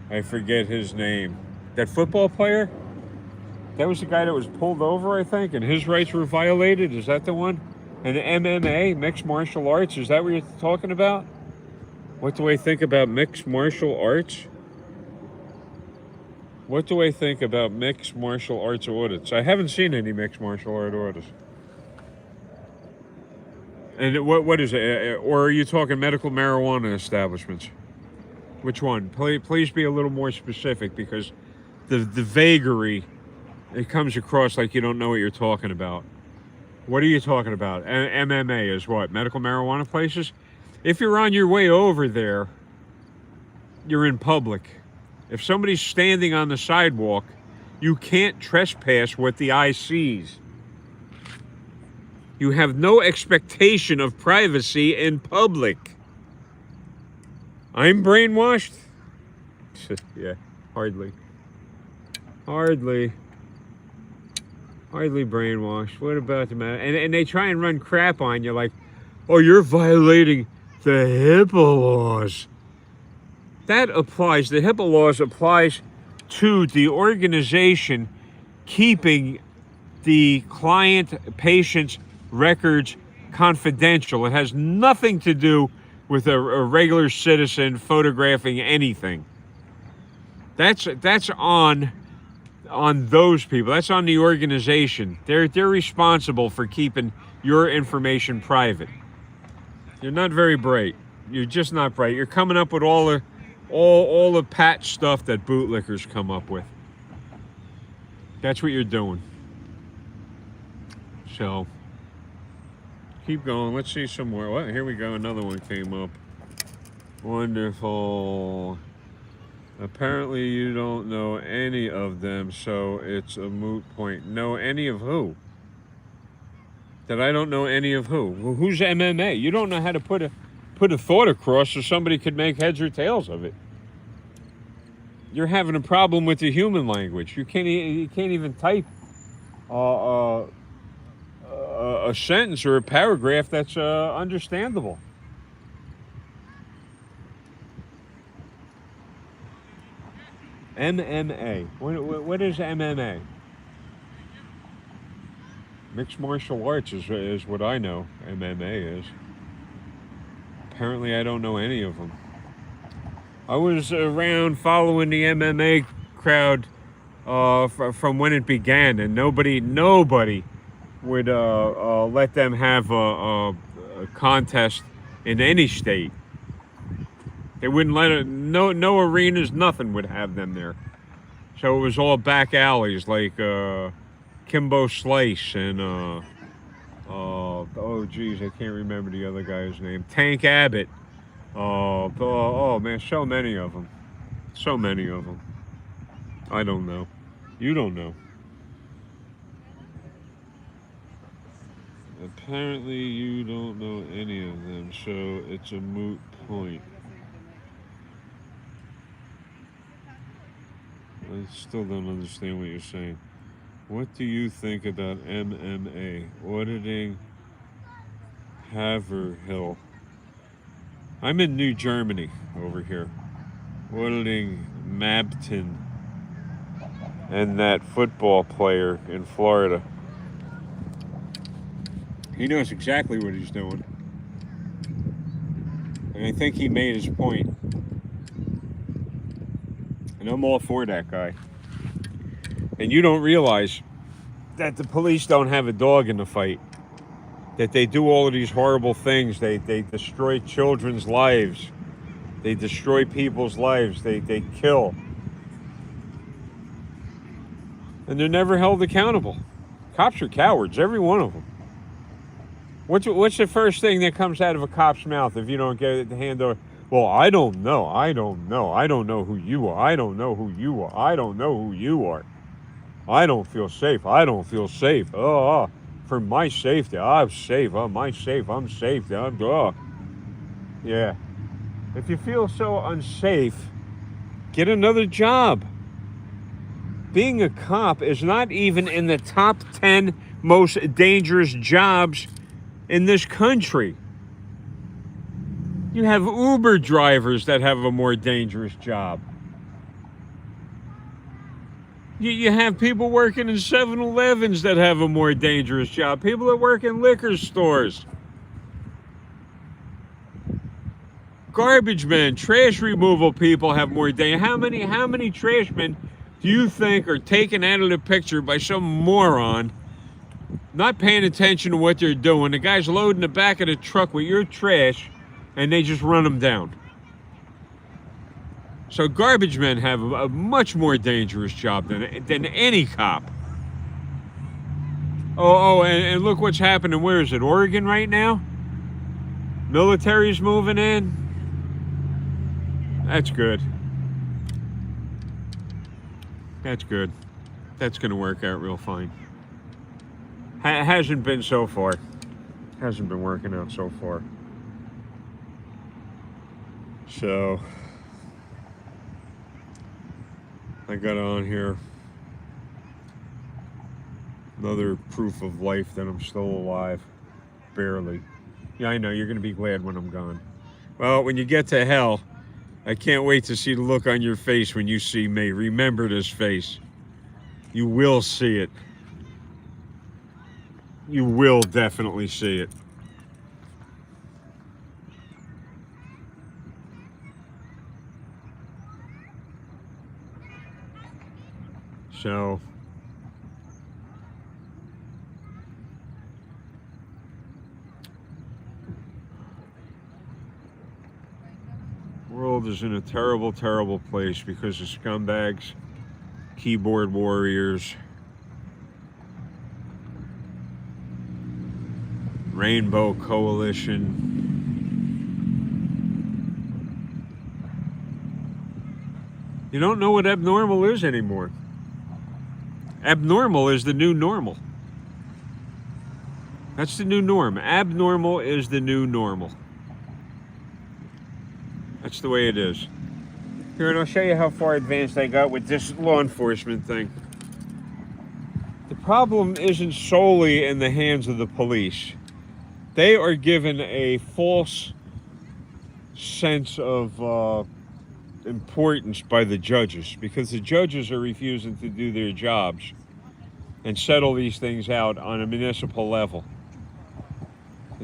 I forget his name. That football player? That was the guy that was pulled over, I think, and his rights were violated. Is that the one? And MMA, mixed martial arts, is that what you're talking about? What do I think about mixed martial arts? What do I think about mixed martial arts audits? I haven't seen any mixed martial art audits. And what is it? Or are you talking medical marijuana establishments? Which one? Please be a little more specific, because the vagary, it comes across like you don't know what you're talking about. What are you talking about? MMA is what? Medical marijuana places? If you're on your way over there, you're in public. If somebody's standing on the sidewalk, you can't trespass what the eye sees. You have no expectation of privacy in public. I'm brainwashed? Yeah, hardly. Hardly brainwashed. What about the matter? And they try and run crap on you like, oh, you're violating the HIPAA laws. That applies, the HIPAA laws applies to the organization keeping the patient's records confidential. It has nothing to do with a regular citizen photographing anything. That's on those people. That's on the organization. They're responsible for keeping your information private. You're not very bright. You're just not bright. You're coming up with all the patch stuff that bootlickers come up with. That's what you're doing. So keep going. Let's see some more. Well, here we go. Another one came up. Wonderful. Apparently you don't know any of them, so it's a moot point. Know any of who? That I don't know any of who? Well, who's MMA? You don't know how to put a thought across so somebody could make heads or tails of it. You're having a problem with the human language. You can't even type a sentence or a paragraph that's understandable. MMA. What is MMA? Mixed martial arts is what I know MMA is. Apparently I don't know any of them. I was around following the MMA crowd from when it began, and nobody would let them have a contest in any state. They wouldn't let it. No arenas, nothing would have them there. So it was all back alleys like Kimbo Slice and oh geez, I can't remember the other guy's name. Tank Abbott. Oh man, so many of them. So many of them. I don't know. You don't know. Apparently you don't know any of them, so it's a moot point. I still don't understand what you're saying. What do you think about MMA? Auditing Haverhill. I'm in New Germany over here. Auditing Mabton and that football player in Florida. He knows exactly what he's doing. And I think he made his point. And I'm all for that guy. And you don't realize that the police don't have a dog in the fight. That they do all of these horrible things. They destroy children's lives. They destroy people's lives. They kill. And they're never held accountable. Cops are cowards, every one of them. What's the first thing that comes out of a cop's mouth if you don't get the hand over? Well, I don't know. I don't know who you are. I don't know who you are. I don't know who you are. I don't feel safe. I don't feel safe. Oh, for my safety. I'm safe. I'm safe. I'm safe. Yeah. If you feel so unsafe, get another job. Being a cop is not even in the top 10 most dangerous jobs in this country. You have Uber drivers that have a more dangerous job. You have people working in 7-Elevens that have a more dangerous job. People that work in liquor stores. Garbage men, trash removal people have more danger. How many trash men do you think are taken out of the picture by some moron not paying attention to what they're doing? The guy's loading the back of the truck with your trash and they just run them down. So garbage men have a much more dangerous job than any cop. And look what's happening. Where is it? Oregon right now? Military's moving in. That's good. That's good. That's going to work out real fine. Hasn't been so far. Hasn't been working out so far. So, I got on here. Another proof of life that I'm still alive. Barely. Yeah, I know, you're going to be glad when I'm gone. Well, when you get to hell, I can't wait to see the look on your face when you see me. Remember this face. You will see it. You will definitely see it. So, world is in a terrible, terrible place because of scumbags, keyboard warriors, Rainbow Coalition. You don't know what abnormal is anymore. Abnormal is the new normal. That's the new norm. Abnormal is the new normal. That's the way it is. Here, and I'll show you how far advanced I got with this law enforcement thing. The problem isn't solely in the hands of the police. They are given a false sense of importance by the judges because the judges are refusing to do their jobs and settle these things out on a municipal level.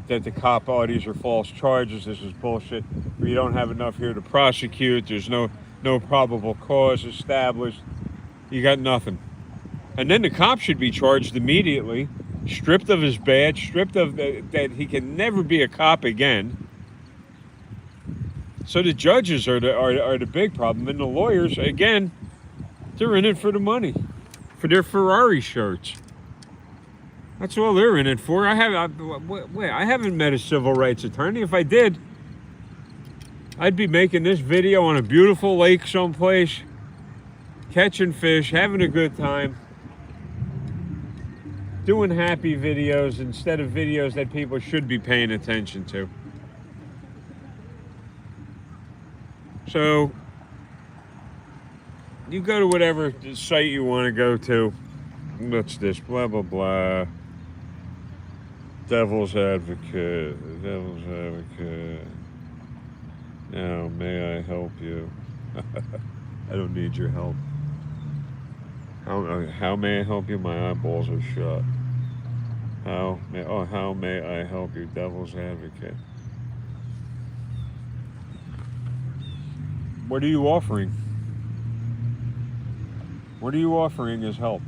That the cop, oh, these are false charges, this is bullshit. We don't have enough here to prosecute, there's no probable cause established. You got nothing. And then the cop should be charged immediately, stripped of his badge, stripped of that he can never be a cop again. So the judges are the big problem, and the lawyers, again, they're in it for the money, for their Ferrari shirts. That's all they're in it for. I haven't met a civil rights attorney. If I did, I'd be making this video on a beautiful lake someplace, catching fish, having a good time, doing happy videos instead of videos that people should be paying attention to. So, you go to whatever site you want to go to. What's this? Blah, blah, blah. Devil's Advocate. Now, may I help you? I don't need your help. How may I help you? My eyeballs are shut. How may I help you? Devil's Advocate. What are you offering? What are you offering as help?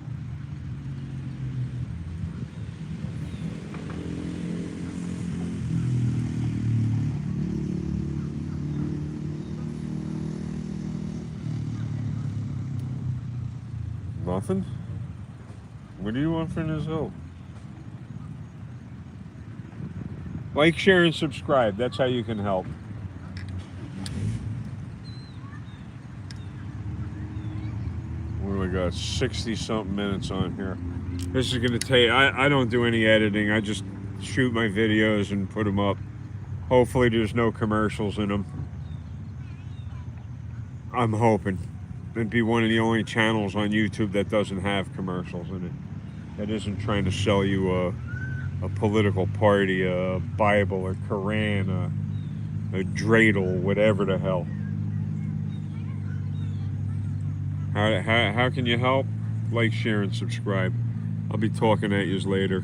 Nothing? What are you offering as help? Like, share, and subscribe. That's how you can help. What do I got? 60-something minutes on here. This is going to take... I don't do any editing. I just shoot my videos and put them up. Hopefully there's no commercials in them. I'm hoping. It'd be one of the only channels on YouTube that doesn't have commercials in it. That isn't trying to sell you a political party, a Bible, a Quran, a dreidel, whatever the hell. How can you help? Like, share, and subscribe. I'll be talking at yous later.